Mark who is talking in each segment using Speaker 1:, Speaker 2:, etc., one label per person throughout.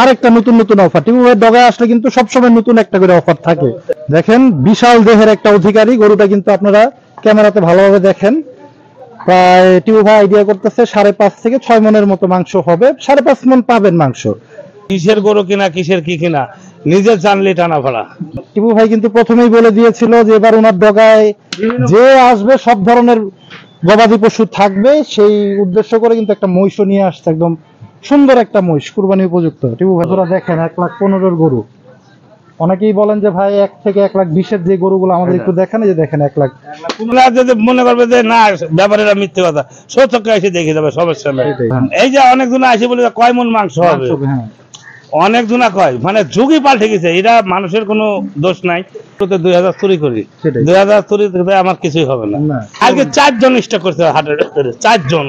Speaker 1: আরেকটা নতুন নতুন অফার। টিপু ভাইয়ের ডগায় আসলে কিন্তু সবসময় নতুন একটা করে অফার থাকে। দেখেন বিশাল দেহের একটা অধিকারী গরুটা, কিন্তু আপনারা ক্যামেরাতে ভালোভাবে দেখেন। প্রায় টিপু ভাই আইডিয়া করতেছে 5.5 থেকে 6 মনের মতো মাংস হবে। 5.5 মন পাবেন মাংস।
Speaker 2: কিসের গরু কিনা কিসের কি কিনা নিজে জানলে টানা ভাড়া।
Speaker 1: টিপু ভাই কিন্তু প্রথমেই বলে দিয়েছিল যে এবার ওনার ডগায় যে আসবে সব ধরনের গবাদি পশু থাকবে, সেই উদ্দেশ্য করে কিন্তু একটা মহিষ নিয়ে আসছে, একদম সুন্দর একটা মহিষ, কুরবানি উপযুক্ত। টিপু ভাই তোরা দেখেন 1,15,000 গরু। অনেকেই বলেন যে ভাই 1 থেকে 1,20,000 যে গরুগুলো আমাদের একটু দেখেন, এই যে দেখেন 1 লাখ।
Speaker 2: যদি মনে করবে যে না ব্যাপারীরা মিথ্যে কথা, সত্যকে এসে দেখে যাবে, সমস্যা নেই। এই যে অনেক জন আসে বলে কয় মন মাংস হবে, অনেক জনা কয়, মানে যুগই পাল্টে গেছে। এটা মানুষের কোনো দোষ নাই। 2000 চুরি করি, 2000 চুরি আমার কিছুই হবে না। আজকে 4 জন স্টক করছে হাটের, 4 জন।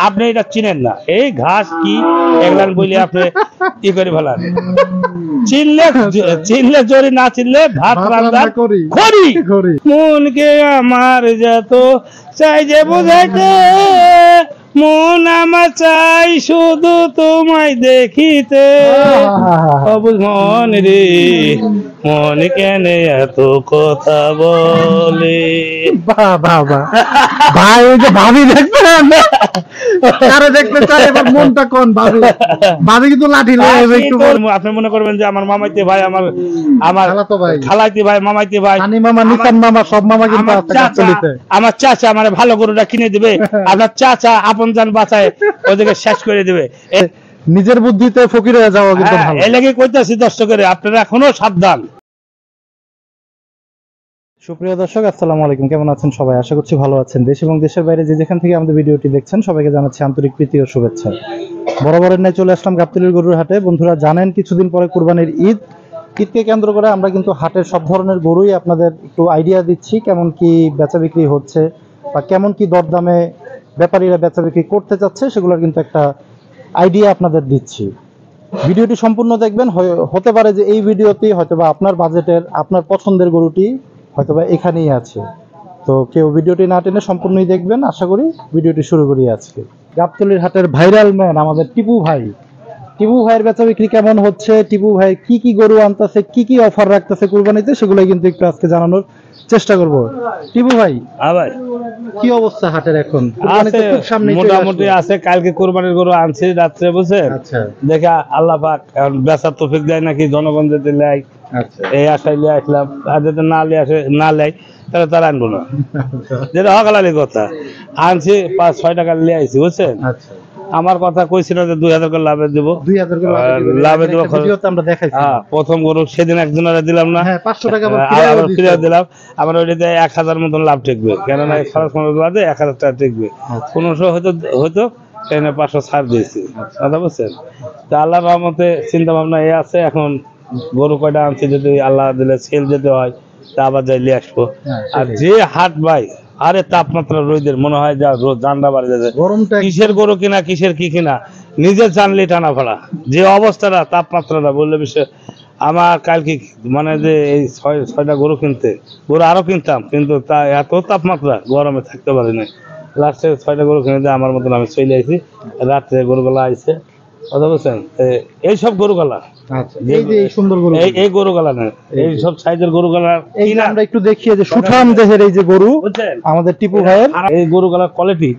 Speaker 2: আপনি এটা চিনেন না, এই ঘাস কি এগুলান বলি আপনি কি করে ফেলান। চিনলে জরি, না চিনলে ভাত রান্না করি। মনকে আমার যত চাই যে বোঝাইতে, মন আমার চাই শুধু তোমায় দেখিতে। মন রে মন কেন এত কথা বলে।
Speaker 1: ভাই ওই যে ভাবি দেখবেন, কারে দেখতে চাই এবার মনটা কোন ভাবি, ভাবি কিন্তু লাঠি লয়ে একটু।
Speaker 2: আপনি মনে করবেন যে আমার মামাইতে ভাই, আমার খালাইতে ভাই, মামাইতে ভাই,
Speaker 1: হানি মামা, নিকান মামা, সব মামা কিন্তু
Speaker 2: আমার চাচা আমার ভালো গরুটা কিনে দিবে। আপনার চাচা আপন জান বাঁচায় ওদেরকে শেষ করে দিবে।
Speaker 1: নিজের বুদ্ধিতে ফকির হয়ে যাওয়া কিন্তু ভালো।
Speaker 2: এই লাগে কইতাছি দর্শকের, আপনারা এখনো সাবধান।
Speaker 1: সুপ্রিয় দর্শক, আসসালামু আলাইকুম। কেমন আছেন সবাই? আশা করছি ভালো আছেন। দেশ এবং দেশের বাইরে যে যেখান থেকে আমাদের ভিডিওটি দেখছেন, সবাইকে জানাচ্ছি আন্তরিক প্রীতি ও শুভেচ্ছা। বরাবরের ন্যায় চলে আসলাম গাবতলীর গরুর হাটে। বন্ধুরা জানেন কিছুদিন পরে কুরবানির ঈদকে কেন্দ্র করে আমরা কিন্তু হাটের সব ধরনের গরুই আপনাদের একটু আইডিয়া দিচ্ছি, কেমন কি বেচা বিক্রি হচ্ছে বা কেমন কি দরদামে ব্যাপারীরা বেচা বিক্রি করতে চাচ্ছে, সেগুলোর কিন্তু একটা আইডিয়া আপনাদের দিচ্ছি। ভিডিওটি সম্পূর্ণ দেখবেন। হতে পারে যে এই ভিডিওতে হয়তোবা আপনার বাজেটের, আপনার পছন্দের গরুটি হয়তোবা এখানেই আছে। তো কেউ ভিডিওটি না টেনে সম্পূর্ণই দেখবেন। আশা করি ভিডিওটি শুরু করি আজকে। গাবতলীর হাটের ভাইরাল ম্যান আমাদের টিপু ভাই। টিপু ভাইয়ের বেচা বিক্রি কেমন হচ্ছে, টিপু ভাই কি কি গরু আনতেছে, কি কি অফার রাখতেছে কুরবানিতে, সেগুলোই কিন্তু একটু আজকে জানানোর চেষ্টা করব। টিপু ভাই,
Speaker 2: ভাই
Speaker 1: কি অবস্থা হাটের এখন?
Speaker 2: মোটামুটি আছে। কালকে কুরবানির গরু আনছি রাত্রে, বুঝছেন?
Speaker 1: আচ্ছা,
Speaker 2: দেখে আল্লাহ পাক বেচার তৌফিক দেয় নাকি, জনগণ যদি লেয় এই আশায় লিয়ে আসলাম। আর যদি না লিয়ে আসে, না লেয়, তাহলে তারা আনবো না। যেটা হকালালি কথা, আনছি 5-6 টাকা লিয়ে আইছি, বুঝছেন? আমার কথা কইছিল যে 2000 করে লাভে দেবো, লাভে দেবো। প্রথম গরু সেদিন একজনের দিলাম না, 500 টাকা ফিরে দিলাম। আমার ওইটাতে 1000 মতন লাভ ঠেকবে, কেননা খরচ খরচ বাদে 1000 টাকা ঠেকবে। 1500 হয়তো ট্রেনে 500 ছাড় দিয়েছি, কথা বুঝছেন? তা আল্লাহ রহমতে চিন্তা ভাবনা এই আছে। এখন গরু কয়টা আনছি, যদি আল্লাহ দিলে সেল যেতে হয় তা আবার যাই নিয়ে আসবো। আর যে হাট ভাই, আরে তাপমাত্রা রোদের মনে হয় যা রোদ জান্ডা বাড়ি যাচ্ছে। কিসের গরু কিনা কিসের কি কিনা নিজে জানলে টানা ভাড়া। যে অবস্থাটা, তাপমাত্রাটা বললে বিষয়। আমার কালকে মানে যে এই 6টা গরু কিনতে, গরু আরো কিনতাম, কিন্তু তা এত তাপমাত্রা গরমে থাকতে পারি না। লাস্টে 6টা গরু কিনে দিয়ে আমার মতন আমি চলে আসি। রাত্রে গরুগুলা আইছে, কথা বলছেন? এইসব গরুগুলা, এই গরুগুলা না, এই সব সাইজের গরুগুলা
Speaker 1: আমরা একটু দেখিয়ে যে সুঠাম দেহের এই যে গরু আমাদের টিপু ভাইয়ের,
Speaker 2: এই গরুগুলার কোয়ালিটি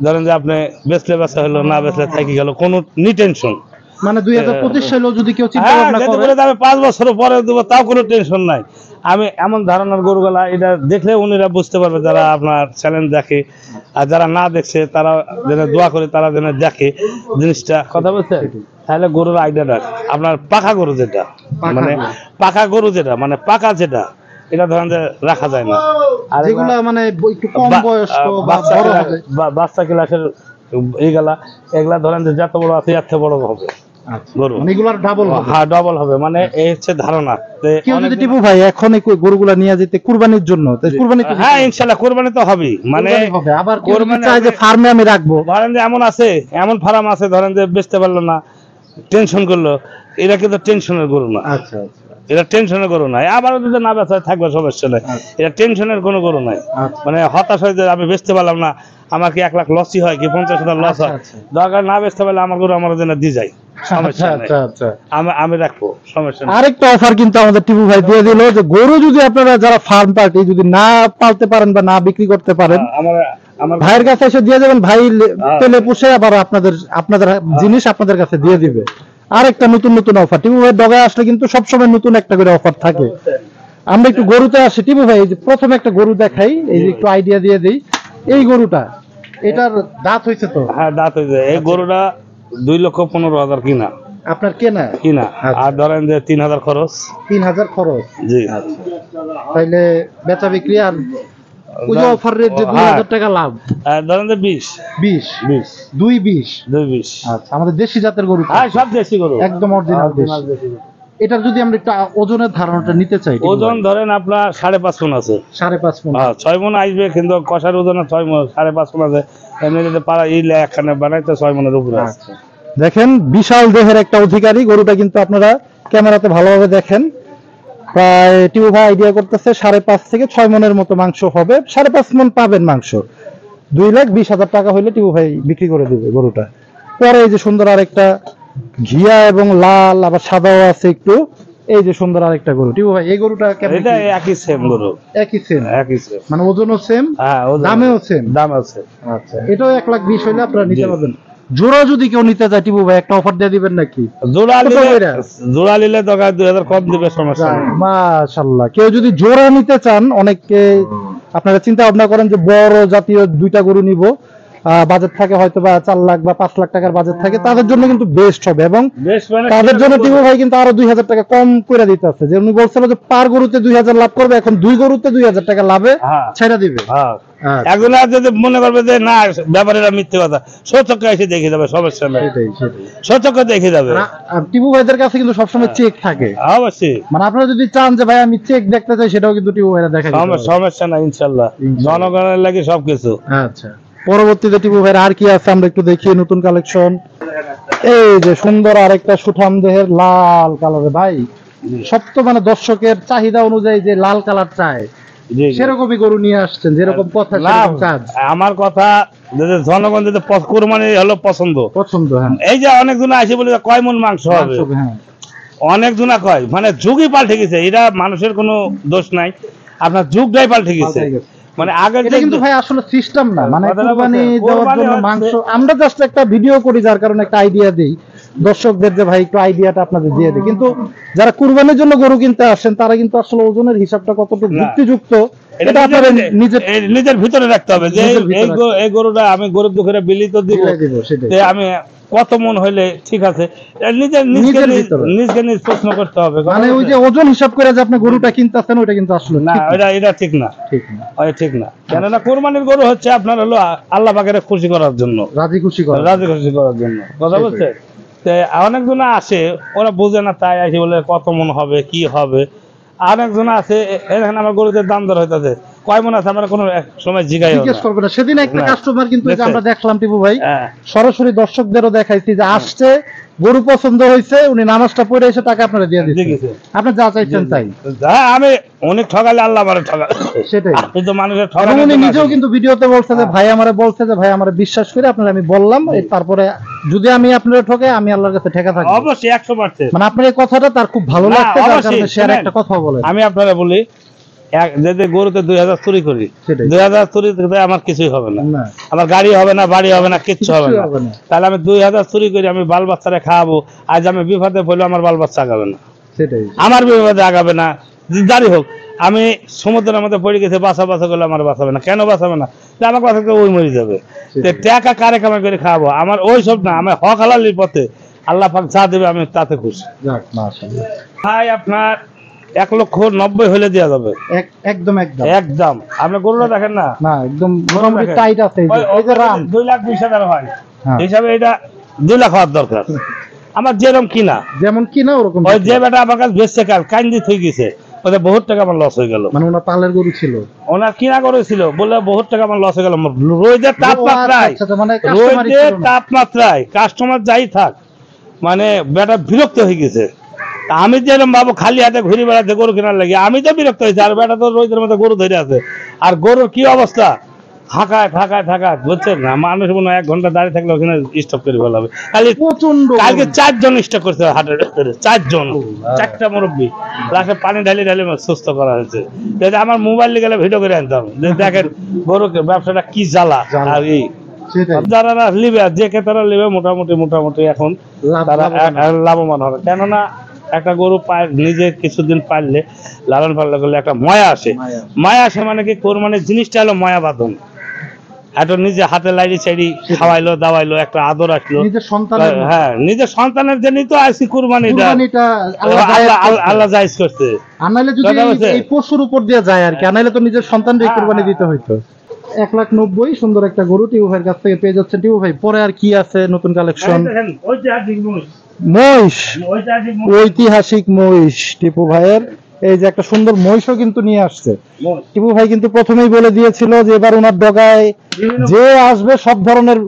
Speaker 2: ধরেন যে আপনি বেচলে বেচা হলো, না বেচলে থাকি গেল, কোনো নি টেনশন।
Speaker 1: মানে 2025 সালেও যদি কেউ চিন্তা ভাবনা করে
Speaker 2: আমি 5 বছর পরে দেবো, তাও কোনো টেনশন নাই। আমি এমন ধারণার গরুগুলা, এটা দেখলে উনিরা বুঝতে পারবে, যারা আপনার চ্যালেঞ্জ দেখে। আর যারা না দেখছে তারা যেন দোয়া করে, তারা যেন দেখে জিনিসটা, কথা বলছে। তাহলে গরুর আইডিয়াটা আপনার পাকা গরু যেটা, মানে পাকা গরু যেটা, মানে পাকা যেটা, এটা ধরেন যে রাখা যায় না। আর
Speaker 1: এগুলা মানে একটু কম বয়স্ক বা বড় হবে,
Speaker 2: বাচ্চা ক্লাসের এইগুলা, এগুলা ধরেন যে যত বড় আছে এত বড় হবে গরু, মানে এগুলার ডাবল হবে। হ্যাঁ, ডাবল হবে, মানে এই হচ্ছে ধারণা।
Speaker 1: কেউ যদি টিপু ভাই এখন এই গরুগুলা নিয়ে যেতে কুরবানির জন্য, কুরবানি,
Speaker 2: হ্যাঁ ইনশাআল্লাহ কুরবানি তো হবেই। মানে
Speaker 1: আবার কুরবানি চাই যে ফার্মে আমি রাখবো,
Speaker 2: ধরেন যে এমন আছে, এমন ফার্ম আছে, ধরেন যে বেচতে পারলো না, টেনশন করলো, এরা কিন্তু টেনশনের গরু না।
Speaker 1: আচ্ছা,
Speaker 2: এটা টেনশনের গরু নাই। আবার যদি না বেচা থাকবে সমস্যা নাই, এটা টেনশনের কোনো গরু নাই। মানে হতাশ হয়ে যে আমি বেচতে পারলাম না, আমার কি 1 লাখ লসই হয় কি 50,000 লস হয়, দরকার না বেচতে পারলে আমার গরু আমার জন্য দিয়ে যায়। সমস্যা নাই।
Speaker 1: আচ্ছা আচ্ছা
Speaker 2: আমি রাখবো, সমস্যা নেই।
Speaker 1: আরেকটা অফার কিন্তু আমাদের টিপু ভাই দিয়ে দিল যে গরু যদি আপনারা যারা ফার্ম পার্টি যদি না পালতে পারেন বা না বিক্রি করতে পারেন,
Speaker 2: আমার আমার
Speaker 1: ভাইয়ের কাছে এসে দিয়ে যাবেন, ভাই পেলে পুষে আবার আপনাদের জিনিস আপনাদের কাছে দিয়ে দিবে। আরেকটা নতুন নতুন অফার টিপু ভাই ডগায় আসলে কিন্তু সবসময় নতুন একটা করে অফার থাকে। আমরা একটু গরুতে আসি টিপু ভাই, এই যে প্রথমে একটা গরু দেখাই, এই যে একটু আইডিয়া দিয়ে দেই। এই গরুটা এটার দাঁত হয়েছে তো?
Speaker 2: হ্যাঁ, দাঁত হয়েছে। এই গরুটা 2,15,000 কিনা
Speaker 1: আপনার কেনা?
Speaker 2: কিনা।
Speaker 1: আচ্ছা।
Speaker 2: আর ধরেন যে 3,000 খরচ।
Speaker 1: 3,000 খরচ।
Speaker 2: জি।
Speaker 1: তাইলে বেচা বিক্রি আর ওই যে অফার রেট যে 2,000 টাকা লাভ,
Speaker 2: আর ধরেন যে 20
Speaker 1: 20
Speaker 2: 20
Speaker 1: 220।
Speaker 2: 220।
Speaker 1: আচ্ছা, আমাদের দেশি জাতের গরু তো?
Speaker 2: হ্যাঁ, সব দেশি গরু,
Speaker 1: একদম অরিজিনাল
Speaker 2: Original
Speaker 1: দেশি।
Speaker 2: দেশি গরু।
Speaker 1: এটার যদি আমরা একটু ওজনের ধারণাটা নিতে চাই,
Speaker 2: ওজন ধরেন আপনার 5.5 মণ আছে।
Speaker 1: 5.5 মণ।
Speaker 2: হ্যাঁ, 6 মণ আসবে, কিন্তু কষার ওজন 6 মণ, 5.5 মণ আছে। এমনি যদি পারা ইলে একখানে বানাইতে 6 মণের উপরে আছে।
Speaker 1: আচ্ছা, দেখেন বিশাল দেহের একটা অধিকারী গরুটা, কিন্তু আপনারা ক্যামেরাতে ভালোভাবে দেখেন। প্রায় টিউ ভাই আইডিয়া করতেছে 5.5 থেকে 6 মণের মতো মাংস হবে। 5.5 মণ পাবেন মাংস। 2,20,000 টাকা হইলে টিউ ভাই বিক্রি করে দিবে গরুটা। পরে এই যে সুন্দর আরেকটা ঘিয়া এবং লাল আবার সাদাও আছে একটু, এই যে সুন্দর আরেকটা গরু। টিউ ভাই এই গরুটা কেমন?
Speaker 2: এটা একই সেম গরু,
Speaker 1: একই সেম,
Speaker 2: একই সেম।
Speaker 1: মানে ওজনও সেম,
Speaker 2: হ্যাঁ, ওজন
Speaker 1: দামেও সেম।
Speaker 2: দাম আছে।
Speaker 1: আচ্ছা, এটাও 1,20,000 হইলে আপনারা নিতে
Speaker 2: জি।
Speaker 1: পারবেন। জোড়া যদি কেউ নিতে চায় টিপু ভাই একটা অফার দিয়ে দিবেন নাকি?
Speaker 2: জোড়া
Speaker 1: কত
Speaker 2: নিলে
Speaker 1: কইরা?
Speaker 2: জোড়া নিলে তো 2,000 কম দিবে, সমস্যা নেই।
Speaker 1: মাশাআল্লাহ, কেউ যদি জোড়া নিতে চান, অনেকে আপনারা চিন্তা ভাবনা করেন যে বড় জাতীয় দুইটা গরু নিব, বাজেট থাকে হয়তো বা 4 লাখ বা 5 লাখ টাকার বাজেট থাকে, তাদের জন্য কিন্তু বেস্ট হবে। এবং
Speaker 2: বেশ, মানে
Speaker 1: তাদের জন্য টিপু ভাই কিন্তু আরো 2,000 টাকা কম করে দিতে আছে। যে উনি বলছিল যে পার গরুতে 2,000 লাভ করবে, এখন 2 গরুতে 2,000 টাকা লাভে
Speaker 2: হ্যাঁ।
Speaker 1: ছেড়ে দিবে।
Speaker 2: হ্যাঁ,
Speaker 1: আচ্ছা,
Speaker 2: একজন আর যদি মনে করবে যে না ব্যাপারীরা মিথ্যে কথা, সচক্ষে এসে দেখে যাবে, সমস্যা নেই।
Speaker 1: সেটাই সেটাই।
Speaker 2: সচক্ষে দেখে যাবে।
Speaker 1: আর টিপু ভাইদের কাছে কিন্তু সবসময় চেক থাকে।
Speaker 2: অবশ্যই,
Speaker 1: মানে আপনারা যদি চান যে ভাই আমি চেক দেখতে চাই, সেটাও কিন্তু টিপু ভাইরা দেখা দিতে পারবে।
Speaker 2: সমস্যা নাই, ইনশাল্লাহ।
Speaker 1: ইনশাল্লাহ।
Speaker 2: জনগণের লাগে সবকিছু।
Speaker 1: আচ্ছা, পরবর্তীতে টিপু ভাইয়ের আর কি আছে আমরা একটু দেখি, নতুন কালেকশন। এই যে সুন্দর আরেকটা সুঠাম দেহের লাল কালারের ভাই, সব তো মানে দর্শকের চাহিদা অনুযায়ী যে লাল কালার চায়,
Speaker 2: জি, জি।
Speaker 1: সেরকমই গরু নিয়ে আসছেন, যেরকম কথা
Speaker 2: না,
Speaker 1: সেরকম কাজ।
Speaker 2: আমার কথা যদি জনগণ যদি কোরবানি হলো পছন্দ,
Speaker 1: পছন্দ। হ্যাঁ,
Speaker 2: এই যে অনেকজন আসে বলে যে কয় মণ মাংস হবে,
Speaker 1: মাংস, হ্যাঁ,
Speaker 2: অনেক জনা কয়, মানে যুগই পাল্টে গেছে। এটা মানুষের কোনো দোষ নাই, আপনার যুগটাই পাল্টে গেছে।
Speaker 1: পাল্টে গেছে।
Speaker 2: মানে আগের
Speaker 1: এটা
Speaker 2: যে
Speaker 1: কিন্তু ভাই আসলে সিস্টেম না, মানে
Speaker 2: কথাটা
Speaker 1: কুরবানি
Speaker 2: বলতে,
Speaker 1: দেওয়ার
Speaker 2: কুরবানি
Speaker 1: জন্য
Speaker 2: হচ্ছে-
Speaker 1: মাংস আমরা জাস্ট একটা ভিডিও করি, যার কারণে একটা আইডিয়া দেই দর্শকদের যে ভাই একটু আইডিয়াটা আপনাদের দিয়ে দিই। কিন্তু যারা কুরবানির জন্য গরু কিনতে আসেন, তারা কিন্তু আসলে ওজনের হিসাবটা কতটুকু
Speaker 2: না।
Speaker 1: যুক্তিযুক্ত
Speaker 2: এটা
Speaker 1: এটা আপনাদের নিজের
Speaker 2: নিজের ভিতরে রাখতে হবে যে
Speaker 1: নিজের ভিতরে
Speaker 2: এই গরুটা আমি গরিব দুঃখের বিলি তো দিব,
Speaker 1: মিলাই দিব, সেটাই।
Speaker 2: যে আমি কত মন হইলে ঠিক আছে, নিজের
Speaker 1: নিজের ভিতরে।
Speaker 2: নিজকে নিজ প্রশ্ন করতে হবে।
Speaker 1: মানে ওই যে ওজন হিসাব করে যে আপনি গরুটা কিনতেছেন, ওইটা কিন্তু আসলে
Speaker 2: না,
Speaker 1: ঠিক না।
Speaker 2: এটা ঠিক না,
Speaker 1: ঠিক না,
Speaker 2: ওই ঠিক না। কেননা কোরবানির গরু হচ্ছে আপনার হলো আল্লাহ পাকের খুশি করার জন্য,
Speaker 1: রাজি খুশি করে।
Speaker 2: রাজি খুশি করার জন্য, কথা
Speaker 1: সেটাই।
Speaker 2: বলছে। অনেকজন আসে, ওরা বোঝে না, তাই আসে বলে কত মন হবে কি হবে। আরেকজন আছে এখানে আমার গরুদের দাম দর হইতেছে, কয় মন আছে আমরা কোনো এক সময় জিগাই
Speaker 1: জিজ্ঞেস করবে না। সেদিন একটা
Speaker 2: না।
Speaker 1: কাস্টমার কিন্তু এই যে
Speaker 2: দেখছেন?
Speaker 1: আমরা দেখলাম টিপু ভাই,
Speaker 2: হ্যাঁ,
Speaker 1: সরাসরি দর্শকদেরও দেখাইছি যে আসছে, গরু পছন্দ হয়েছে, উনি নামাজটা পড়ে এসে টাকা আপনারা দিয়ে দিচ্ছেন।
Speaker 2: দেখেছে।
Speaker 1: আপনি যা চাইছেন তাই।
Speaker 2: হ্যাঁ, আমি অনেক ঠকালে আল্লাহ আমার ঠকা,
Speaker 1: সেটাই।
Speaker 2: আমি তো মানুষের
Speaker 1: এবং
Speaker 2: ঠকানোর
Speaker 1: উনি
Speaker 2: জন্য
Speaker 1: নিজেও
Speaker 2: আসি।
Speaker 1: কিন্তু ভিডিওতে বলছে যে
Speaker 2: হ্যাঁ।
Speaker 1: ভাই আমারে বলছে যে ভাই আমারে বিশ্বাস করে আপনারা আমি বললাম, তারপরে যদি আমি আপনারা ঠকে, আমি আল্লাহর কাছে ঠেকা থাকবো।
Speaker 2: অবশ্যই 100%।
Speaker 1: মানে আপনার এই কথাটা তার খুব ভালো
Speaker 2: না,
Speaker 1: লাগছে, যার
Speaker 2: অবশ্যই,
Speaker 1: কারণে সে আর
Speaker 2: শুনেন।
Speaker 1: একটা কথা বলে।
Speaker 2: আমি আপনারা বলি, যদি গরুতে 2,000 চুরি করি,
Speaker 1: সেটাই।
Speaker 2: 2,000 চুরি করে আমার কিছুই হবে না,
Speaker 1: না,
Speaker 2: আমার গাড়ি হবে না, বাড়ি হবে না, কিচ্ছু হবে
Speaker 1: কিছুই
Speaker 2: না।
Speaker 1: হবে না।
Speaker 2: তাহলে আমি 2,000 চুরি করি, আমি বাল বাচ্চারা খাওয়াবো, আজ আমি বিপদে পড়লে আমার বাল বাচ্চা আগাবে না,
Speaker 1: সেটাই।
Speaker 2: আমার বিপদে আগাবে না, যারই হোক। আমি সমুদ্রের মধ্যে পড়ে গেছে, বাঁচা করলে আমার বাঁচাবে না, কেন বাঁচাবে না? যে আমার বাঁচাতে ওই মরে যাবে। তো টাকা কারে কামাই করে খাওয়াবো? আমার ওই সব না, আমার হক হালালির পথে আল্লাহ পাক যা দেবে আমি তাতে খুশি।
Speaker 1: যাক, মাশাআল্লাহ।
Speaker 2: ভাই আপনার 1,90,000 হলে দেওয়া যাবে,
Speaker 1: একদম একদম
Speaker 2: একদম। আপনি গরুটা দেখেন না,
Speaker 1: না, একদম মোটামুটি টাইট আছে। এই যে রাম
Speaker 2: 2,20,000 হয়,
Speaker 1: হ্যাঁ।
Speaker 2: হিসাবে এটা 2 লাখ হওয়ার দরকার। আমার যেরকম কিনা,
Speaker 1: যেমন কিনা ওরকম
Speaker 2: ওই যে বেটা আমার কাছে বেচছে কাল কান্দি থই গেছে, ওদের বহুত টাকা আমার লস হয়ে গেল।
Speaker 1: মানে ওনার পালের গরু ছিল।
Speaker 2: ওনার কিনা করেছিল বলে বহুত টাকা আমার লস হয়ে গেল। রোদের তাপমাত্রায়,
Speaker 1: আচ্ছা, আচ্ছা, মানে কাস্টমারই
Speaker 2: রোদের
Speaker 1: ছিল না।
Speaker 2: তাপমাত্রায় কাস্টমার যাই থাক, মানে বেটা বিরক্ত হয়ে গেছে। তা আমি যেরকম ভাবো খালি হাতে ঘুরে বেড়াতে গরু কেনার লাগে, আমি তো বিরক্ত হয়েছি। আর বেটা তো রোদের মধ্যে গরু ধরে আছে, আর গরুর কি অবস্থা, ফাঁকা বুঝছেন না, মানুষ মনে হয় 1 ঘন্টা দাঁড়িয়ে থাকলে ওখানে স্টপ করে ফেলা হবে। খালি
Speaker 1: প্রচন্ড
Speaker 2: কালকে 4 জন স্টপ করতে হাটের ভিতরে, 4 জন, 4টা মুরব্বী, লাস্টে পানি ঢালি সুস্থ করা হয়েছে। যদি আমার মোবাইল নিয়ে গেলে ভিডিও করে আনতাম যে দেখেন গরুকে ব্যবসাটা কি জ্বালা। আর এই যারা লিবে, যে ক্রেতারা লিবে মোটামুটি এখন তারা লাভবান হবে। কেননা একটা গরু নিজে কিছুদিন পাললে, লালন পালন করলে একটা মায়া আসে। মায়া আসে মানে কি, কোরবানির জিনিসটা হলো মায়া বাঁধন। একটা নিজে হাতে লাইড়ি চাইড়ি খাওয়াইলো দাওয়াইলো, একটা আদর আসলো। হ্যাঁ, নিজের সন্তানের জন্যই তো আসি কুরবানিটা আল্লাহ জায়েজ করছে।
Speaker 1: আনাইলে যদি এই পশুর উপর দিয়ে যায় আর কি, আনাইলে তো নিজের সন্তানকে কুরবানি দিতে হইতো। 1,90,000 সুন্দর একটা গরু টিপু ভাইয়ের কাছ থেকে পেয়ে যাচ্ছেন। টিপু ভাই, পরে আর কি আছে নতুন কালেকশন? মহিষ, ঐতিহাসিক মহিষ টিপু ভাইয়ের। এই যে একটা সুন্দর মহিষও কিন্তু নিয়ে আসছে। টিপু ভাই কিন্তু প্রথমেই বলে দিয়েছিল যে এবার ওনার ডগায় যে আসবে সব ধরনের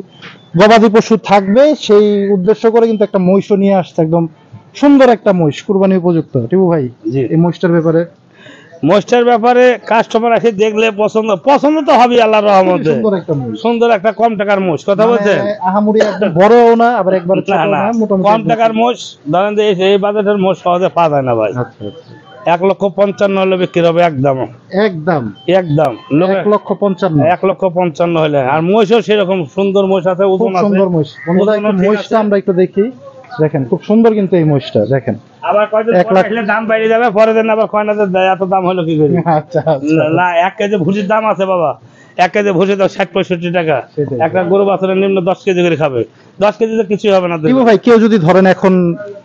Speaker 1: গবাদি পশু থাকবে, সেই উদ্দেশ্য করে কিন্তু একটা মহিষও নিয়ে আসছে। একদম সুন্দর একটা মহিষ, কুরবানি উপযুক্ত। টিপু ভাই, এই মহিষটার ব্যাপারে?
Speaker 2: মহিষটার ব্যাপারে কাস্টমার এসে দেখলে পছন্দ তো হবে আল্লাহর রহমতে। সুন্দর একটা কম টাকার মহিষ, কথা বলছেন,
Speaker 1: আহামরি একদম বড়ও না আবার একবার
Speaker 2: কম টাকার মহিষ। ধরেন যে এই বাজেটের মহিষ সহজে পাওয়া যায় না ভাই। 1,55,000 হলে বিক্রি হবে একদম। 1,55,000 হলে। আর মহিষও সেরকম সুন্দর মহিষ আছে, ওজন আছে।
Speaker 1: সুন্দর মহিষ, মহিষটা আমরা একটু দেখি। দেখেন খুব সুন্দর কিন্তু এই মহিষটা, দেখেন।
Speaker 2: আবার কয়দিন পরে দাম বাইরে যাবে, পরে দিন আবার কয় না দেয়, এত দাম হলো কি করে?
Speaker 1: আচ্ছা,
Speaker 2: না, 1 কেজি ভুসির দাম আছে বাবা। 1 কেজি ভুসি দাও 60-65 টাকা। একটা গরু বাছুরের নিম্ন 10 কেজি করে খাবে। 10 কেজিতে কিছুই হবে না।
Speaker 1: ভাই, কেউ যদি ধরেন এখন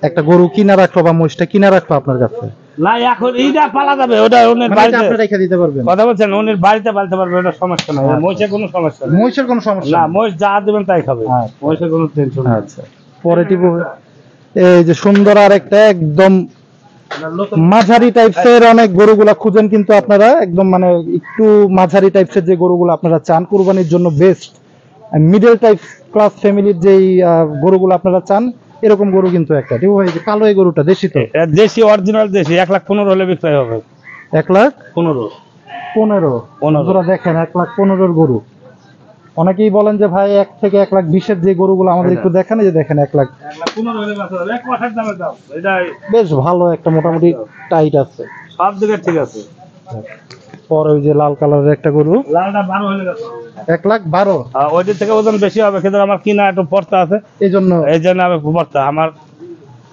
Speaker 1: একটা গরু কিনা রাখলো বা মহিষটা কিনা রাখলো আপনার কাছে,
Speaker 2: না এখন এইটা পালা যাবে, ওটা ওনের বাড়িতে
Speaker 1: আপনি রেখে দিতে পারবেন,
Speaker 2: কথা বলছেন, ওনের বাড়িতে পালতে পারবে, ওটা সমস্যা নাই। মহিষের কোনো সমস্যা নেই,
Speaker 1: মহিষের কোনো সমস্যা
Speaker 2: না, মহিষ যা দিবেন তাই খাবে, মহিষের কোনো টেনশন নেই।
Speaker 1: আচ্ছা, পরে টিপু এই যে সুন্দর আর একটা একদম মাঝারি টাইপসের অনেক গরুগুলা খুঁজেন কিন্তু আপনারা, একদম মানে একটু মাঝারি টাইপসের যে গরুগুলো আপনারা চান কুরবানির জন্য বেস্ট, মিডল টাইপ ক্লাস ফ্যামিলির যেই গরুগুলো আপনারা চান, এরকম গরু কিন্তু একটা। টিপু ভাই, কালো এই গরুটা দেশি তো?
Speaker 2: দেশি, অরিজিনাল দেশি। 1,15,000 হলে বিক্রয় হবে।
Speaker 1: 1,15,000 বন্ধুরা দেখেন, 1,15,000 গরু। অনেকেই বলেন যে ভাই 1 থেকে 1,20,000 যে গরুগুলো আমাদের একটু দেখান, যে দেখেন
Speaker 2: 1,15,000
Speaker 1: বেশ ভালো একটা মোটামুটি টাইট আছে,
Speaker 2: সব দিকে ঠিক আছে।
Speaker 1: পরে ওই যে লাল কালারের একটা গরু,
Speaker 2: লালটা 12 হলে গেছে।
Speaker 1: 1,12,000।
Speaker 2: ওইটার থেকে ওজন বেশি হবে, কিন্তু আমার কিনা একটু পড়তা আছে, এই জন্য আমি পড়তা আমার,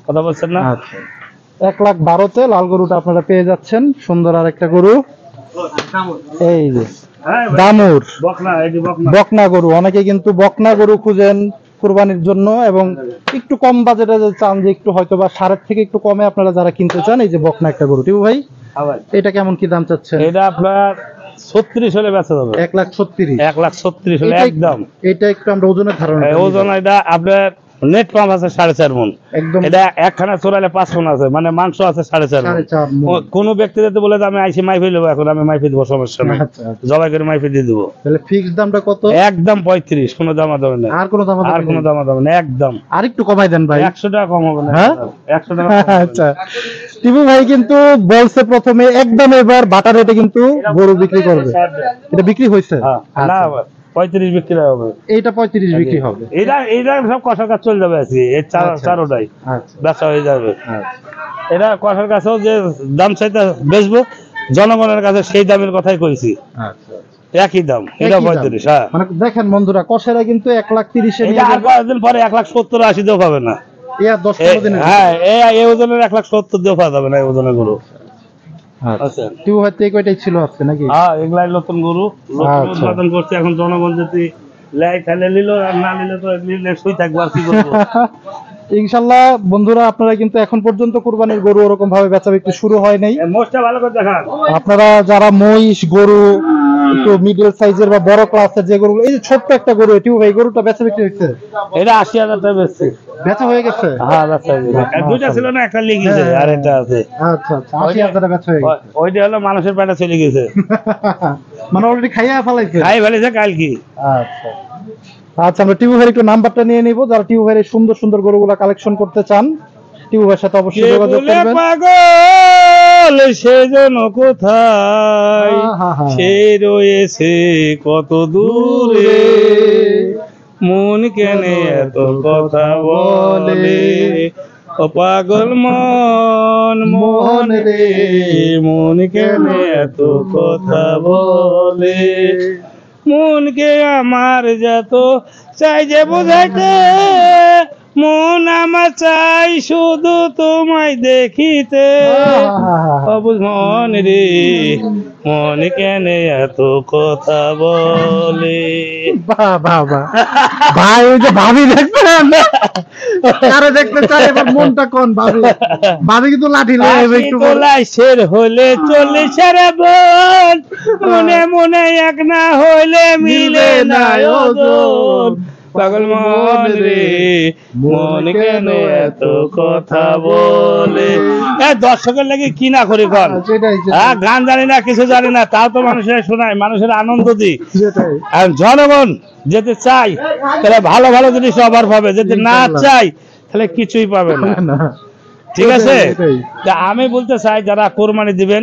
Speaker 2: কথা বলছেন না।
Speaker 1: 1,12,000-তে লাল গরুটা আপনারা পেয়ে যাচ্ছেন। সুন্দর আর একটা গরু, এই যে দামুর বকনা গরু। অনেকে কিন্তু বকনা গরু খুঁজেন কুরবানির জন্য, এবং একটু কম বাজেটে চান, যে একটু হয়তো বা 1,5 থেকে একটু কমে আপনারা যারা কিনতে চান, এই যে বকনা একটা গরু। টিপু ভাই, এটা কেমন কি দাম চাচ্ছেন?
Speaker 2: এটা আপনার 36 হলে বেচা যাবে।
Speaker 1: 1,36,000
Speaker 2: হলে একদম।
Speaker 1: এটা একটু আমরা ওজনের ধারণা,
Speaker 2: ওজন এটা আপনার নেট পাম্প আছে 4.5 মণ, এটা একখানা চোরালে 5 মণ আছে, মানে মাংস আছে 4.5 মণ। কোন ব্যক্তি যদি বলে আমি আইসি মাইফি নেবো, এখন আমি মাইফি দেবো, সমস্যা নেই, জবাই করে মাইফি দিয়ে দেবো।
Speaker 1: তাহলে ফিক্সড দামটা কত?
Speaker 2: একদম 35, কোনো দামা দাম নেই।
Speaker 1: আর কোনো দামা
Speaker 2: নেই, একদম।
Speaker 1: আর একটু কমাই দেন ভাই,
Speaker 2: 100 টাকা কম হবে না। 100 টাকা।
Speaker 1: আচ্ছা, টিপু ভাই কিন্তু বলছে প্রথমে একদম, এবার বাটা রেটে কিন্তু গরু বিক্রি করবে। এটা বিক্রি হয়েছে?
Speaker 2: না, 35 বিক্রি হবে।
Speaker 1: এইটা 35 বিক্রি হবে।
Speaker 2: এটা সব কষার কাজ চলে যাবে, আছে এই চারোটাই ব্যবসা হয়ে যাবে। এটা কষার কাছেও যে দাম চাইতে বেচবো, জনগণের কাছে সেই দামের কথাই কইছি, একই দাম। এটা 35। হ্যাঁ,
Speaker 1: মানে দেখেন বন্ধুরা, কষারা কিন্তু 1,30,000
Speaker 2: আর কয়েকদিন পরে 1,70-80 দিয়েও পাবে না। হ্যাঁ, এই ওজনের 1,70 দিয়েও পাওয়া যাবে না, এই ওজনের গরু। আচ্ছা,
Speaker 1: টিপু ভাই, কয়টাই ছিল আজকে নাকি?
Speaker 2: হ্যাঁ, এগুলাই নতুন গরু, উৎপাদন করছে। এখন জনগণ যদি লেয় তাহলে নিল, আর না নিলে তো শুই থাকবো, আর কি করবো।
Speaker 1: ইনশাল্লাহ বন্ধুরা, আপনারা কিন্তু এখন পর্যন্ত কুরবানির গরু ওরকম ভাবে বেচা বিক্রি শুরু হয় নাই।
Speaker 2: মোষটা ভালো করে দেখান।
Speaker 1: আপনারা যারা মহিষ গরু, একটু মিডল সাইজের বা বড় ক্লাসের যে গরুগুলো, এই যে ছোট্ট একটা গরু, টিপু ভাই, গরুটা বেচা বিক্রি হয়েছে?
Speaker 2: এটা 80,000 টাকা বেচছে।
Speaker 1: বেচা হয়ে গেছে?
Speaker 2: হ্যাঁ, বেচা হয়ে গেছে। দুইটা ছিল না, একটা লিখেছে আর একটা আছে।
Speaker 1: আচ্ছা, 80,000 বেচা হয়ে গেছে।
Speaker 2: ওইটা হলো মানুষের পেটে চলে গেছে,
Speaker 1: মানে অলরেডি খাইয়া ফেলাইছে।
Speaker 2: কাল কি।
Speaker 1: আচ্ছা আচ্ছা, আমরা টিপু ভাইয়ের একটু নাম্বারটা নিয়ে নিব। যারা টিপু ভাইয়ের সুন্দর সুন্দর গরুগুলা কালেকশন করতে চান, টিপু ভাইয়ের সাথে অবশ্যই যোগাযোগ করবেন।
Speaker 2: পাগল সে যেন কোথায়, সে রয়েছে কত দূরে, মন কেন এত কথা বলে, ও পাগল মন মন রে, মন কেন এত কথা বলে, মনকে আমার যত চাই যে বোঝাইতে, মন আমার চাই শুধু তোমায় দেখিতে, অবুঝ মন রে, মন কেন এত কথা বলে।
Speaker 1: বাহ বাহ বাহ ভাই, ওই যে ভাবি দেখছেন, কারে দেখতে চাই এবার মনটা কোন ভাবি, ভাবি কিন্তু লাঠি লয়ে একটু
Speaker 2: শের হলে চলে সারা বন, মনে মনে এক না হইলে মিলে না ওজন, পাগল মন রে, মন কেন এত কথা বলে। দর্শকের লাগে কি না করি কর, হ্যাঁ গান জানি না কিছু জানি না, তাও তো মানুষের শোনায়, মানুষের আনন্দ দিই। আর জনগণ যেতে চাই তাহলে ভালো ভালো জিনিস অভার পাবে, যদি না চাই তাহলে কিছুই পাবে না, ঠিক আছে? তা আমি বলতে চাই যারা কোরবানি দিবেন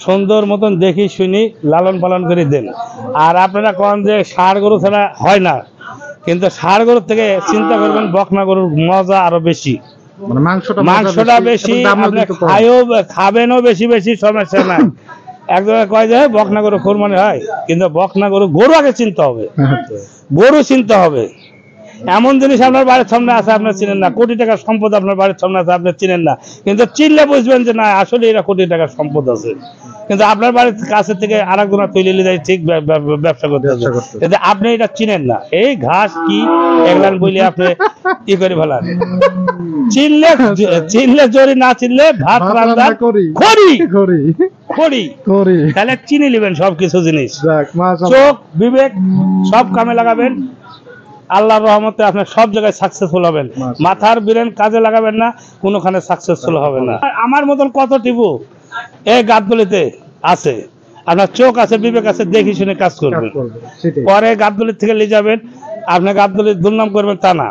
Speaker 2: সুন্দর মতন দেখি শুনি লালন পালন করে দেন। আর আপনারা কন যে ষাঁড় গরু ছাড়া হয় না, কিন্তু ষাঁড় গরুর থেকে চিন্তা করবেন বকনা গরুর মজা আরো বেশি, মাংসটা বেশি, আপনি খাবেনও বেশি বেশি, সমস্যা নাই। একজনে কয় যে বকনা গরু কোরবানি হয়, কিন্তু বকনা গরু গরু আগে চিনতে হবে, গরু চিনতে হবে। এমন জিনিস আপনার বাড়ির সামনে আছে আপনার চিনেন না, কোটি টাকার সম্পদ আপনার বাড়ির সামনে আছে আপনি চিনেন না, কিন্তু চিনলে বুঝবেন যে না আসলে এরা কোটি টাকার সম্পদ আছে, কিন্তু আপনার বাড়ির কাছে থেকে আরেকজনা তুলে নিয়ে যায় ঠিক ব্যবসা করতে হবে, কিন্তু আপনি এটা চিনেন না। এই ঘাস কি এগুলান বলে আপনি কি করে ফেলান, চিনলে চিনলে জরি, না চিনলে ভাত রান্না খড়ি, তাহলে চিনি নেবেন সবকিছু জিনিস, চোখ বিবেক সব কামে লাগাবেন, আল্লাহর রহমতে আপনি সব জায়গায় সাকসেসফুল হবেন। মাথার ব্রেন কাজে লাগাবেন না, কোনোখানে সাকসেসফুল হবে না। আমার মতন কত টিপু এই গাবতলীতে আছে, আপনার চোখ আছে বিবেক আছে, দেখি শুনে কাজ করবেন, পরে গাবতলী থেকে নিয়ে যাবেন, আপনি গাবতলীর দুর্নাম করবেন তা না,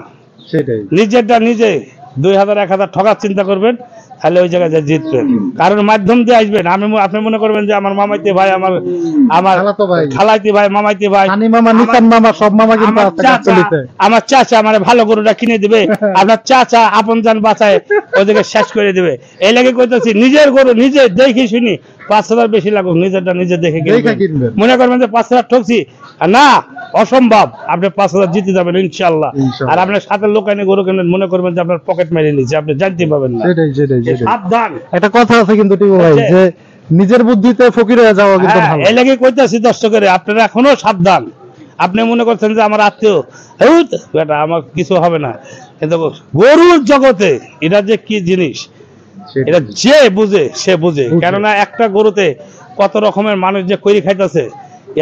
Speaker 2: নিজেরটা নিজে 2000 1000 ঠকার চিন্তা করবেন, তাহলে ওই জায়গায় জিতবেন। কারণ মাধ্যম দিয়ে আসবেন, আপনি মনে করবেন যে আমার মামাইতে ভাই, আমার খালাইতে ভাই, মামাইতে ভাই, আমার চাচা আমার ভালো গরুটা কিনে দিবে, আপনার চাচা আপন জান বাঁচায় ওদিকে শেষ করে দিবে। এই লাগে কইতেছি নিজের গরু নিজে দেখি শুনি 5000 বেশি লাগুক, নিজেরটা নিজে দেখে কিনবেন। মনে করবেন যে 5000 ঠকছি, না অসম্ভব, আপনি 5000 জিতে যাবেন ইনশাআল্লাহ। আর আপনার সাথে লোক এনে গরু কেনেন, মনে করবেন যে আপনার পকেট মেরে নিচ্ছে, আপনি জানতে পাবেন না। সাবধান,
Speaker 1: একটা কথা আছে কিন্তু টিপু ভাই, যে নিজের বুদ্ধিতে ফকির হয়ে যাওয়া কিন্তু ভালো।
Speaker 2: এই লাগে কইতাছি দর্শকের, আপনারা এখনো সাবধান। আপনি মনে করছেন যে আমার আত্মীয় বেটা আমার কিছু হবে না, কিন্তু গরুর জগতে এটা যে কি জিনিস এটা যে বুঝে সে বুঝে। কেননা একটা গরুতে কত রকমের মানুষ যে কইরি খাইতেছে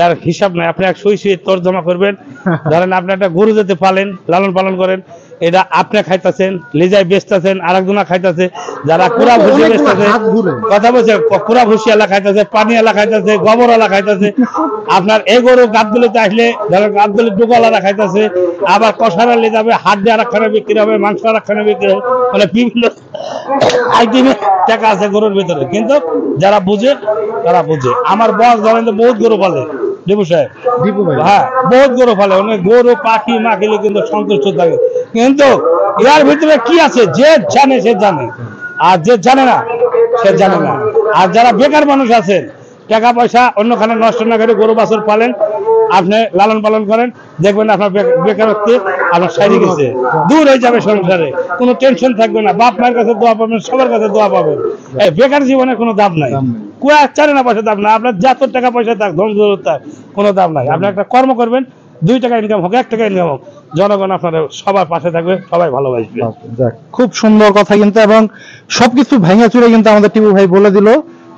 Speaker 2: এর হিসাব নাই। আপনি এক সুই সুই তর্জমা করবেন, ধরেন আপনি একটা গরু যেতে পালেন, লালন পালন করেন, এটা আপনি খাইতেছেন, লিজায় বেচতেছেন, আরেকজনা খাইতেছে, যারা কুড়া ভুসি বেচতেছে, কথা বলছে কুড়া ভুসি এলা খাইতেছে, পানি এলা খাইতেছে, গোবর এলা খাইতেছে। আপনার এই গরু গাবতলীতে আসলে ধরেন গাবতলী ডুকালারা খাইতেছে, আবার কষারা লে যাবে, হাত দিয়ে আরেকখানে বিক্রি হবে, মাংস আরেকখানে বিক্রি হবে, মানে বিভিন্ন আইটেমে টাকা আছে গরুর ভিতরে। কিন্তু যারা বুঝে তারা বুঝে। আমার বস ধরেন তো বহুত গরু পালে, দীপু সাহেব, হ্যাঁ বহুত গরু পালে, অনেক গরু পাখি মাখিলে কিন্তু সন্তুষ্ট থাকে। কিন্তু এর ভিতরে কি আছে যে জানে সে জানে, আর যে জানে না সে জানে না। আর যারা বেকার মানুষ আছেন, টাকা পয়সা অন্যখানে নষ্ট না করে গরু বাছুর পালেন, আপনি লালন পালন করেন, দেখবেন আপনার বেকারত্বে আপনার সাইডে গেছে, দূর হয়ে যাবে সংসারে, কোনো টেনশন থাকবে না, বাপ মায়ের কাছে দোয়া পাবেন, সবার কাছে দোয়া পাবেন। এই বেকার জীবনে কোনো দাম নাই, কুয়া চারে না পয়সা দাম নাই, আপনার যত টাকা পয়সা থাক ধন দৌলত থাক কোনো দাম নাই। আপনি একটা কর্ম করবেন, 2 টাকা ইনকাম হোক 1 টাকা ইনকাম হোক, জনগণ আপনার সবার পাশে থাকবে, সবাই ভালোবাসবে।
Speaker 1: খুব সুন্দর কথা কিন্তু, এবং সবকিছু ভেঙে চুরে কিন্তু আমাদের টিপু ভাই বলে দিল।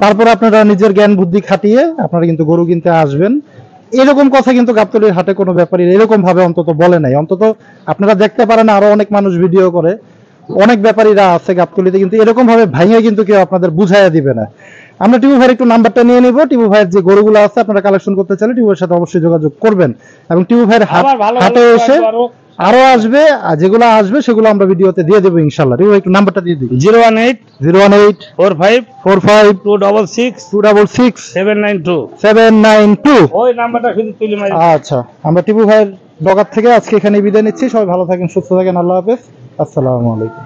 Speaker 1: তারপর আপনারা নিজের জ্ঞান বুদ্ধি খাটিয়ে আপনারা কিন্তু গরু কিনতে আসবেন। এরকম কথা কিন্তু গাবতলীর হাটে কোনো ব্যাপারী এরকম ভাবে অন্তত বলে নাই। অন্তত আপনারা দেখতে পারেন, আরো অনেক মানুষ ভিডিও করে, অনেক ব্যাপারীরা আছে গাবতলীতে, কিন্তু এরকম ভাবে ভাঙে কিন্তু কেউ আপনাদের বুঝাইয়া দিবে না। আমরা টিপু ভাইয়ের একটু নাম্বারটা নিয়ে নিব। টিপু ভাইয়ের যে গরুগুলো আছে আপনারা কালেকশন করতে চাইলে টিপু ভাইয়ের সাথে অবশ্যই যোগাযোগ করবেন, এবং টিপু ভাইয়ের
Speaker 2: আবার ভালো
Speaker 1: হাটে
Speaker 2: ভালো
Speaker 1: এসে
Speaker 2: আরো
Speaker 1: আরো আসবে, আর যেগুলো আসবে সেগুলো আমরা ভিডিওতে দিয়ে দেবো ইনশাল্লাহ। টিপু ভাই একটু নাম্বারটা দিয়ে দিই।
Speaker 2: 018
Speaker 1: 018
Speaker 2: 45
Speaker 1: 45
Speaker 2: 266
Speaker 1: 266
Speaker 2: 792
Speaker 1: 792।
Speaker 2: ওই নাম্বারটা শুধু তুলে মারি।
Speaker 1: আচ্ছা, আমরা টিপু ভাইয়ের ডগার থেকে আজকে এখানে বিদায় নিচ্ছি। সবাই ভালো থাকেন, সুস্থ থাকেন, আল্লাহ হাফেজ, আসসালামু আলাইকুম।